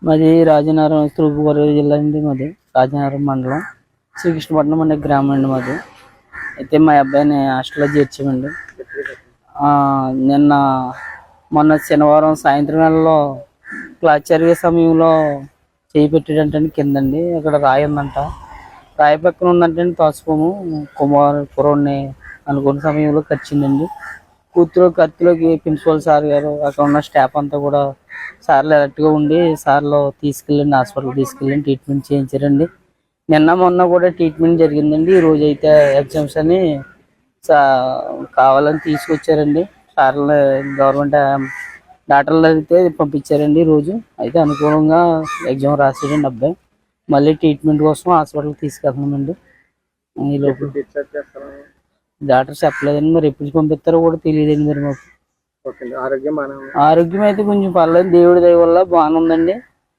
మాది రాజనగరం, తూర్పుగోదావరి జిల్లా అండి. మాది రాజనగరం మండలం, శ్రీకృష్ణపట్నం అనే గ్రామం అండి మాది. అయితే మా అబ్బాయిని హాస్టల్లో చేర్చామండి. నిన్న మొన్న శనివారం సాయంత్రం వేళలో క్లాస్ జరిగే సమయంలో చేయి పెట్టాడంటే కిందండి, అక్కడ రాయి ఉందంట. రాయి పక్కన ఉందంటే తోసిపోము కుర్రోడిని అనుకున్న సమయంలో కరిచిందండి. కత్తిలోకి ప్రిన్సిపల్ సార్ గారు, అక్కడ ఉన్న స్టాఫ్ అంతా కూడా సార్లు అలర్ట్గా ఉండి సార్లు తీసుకెళ్ళండి, హాస్పిటల్ తీసుకెళ్ళండి, ట్రీట్మెంట్ చేయించారండి. నిన్న మొన్న కూడా ట్రీట్మెంట్ జరిగిందండి. ఈ రోజు అయితే ఎగ్జామ్స్ అని కావాలని తీసుకొచ్చారండి. సార్లు గవర్నమెంట్ డాక్టర్లు అయితే పంపించారండి. ఈ రోజు అయితే అనుకూలంగా ఎగ్జామ్ రాసాడండి అబ్బాయి. మళ్ళీ ట్రీట్మెంట్ కోసం హాస్పిటల్కి తీసుకెళ్తున్నామండి. ఈ లోపు డాక్టర్ చెప్పలేదండి, మరి ఎప్పుడు పంపిస్తారో కూడా తెలియదండి. మరి మాకు ఆరోగ్యం ఆరోగ్యం అయితే కొంచెం పర్లేదు, దేవుడి దయ వల్ల బాగానే ఉందండి.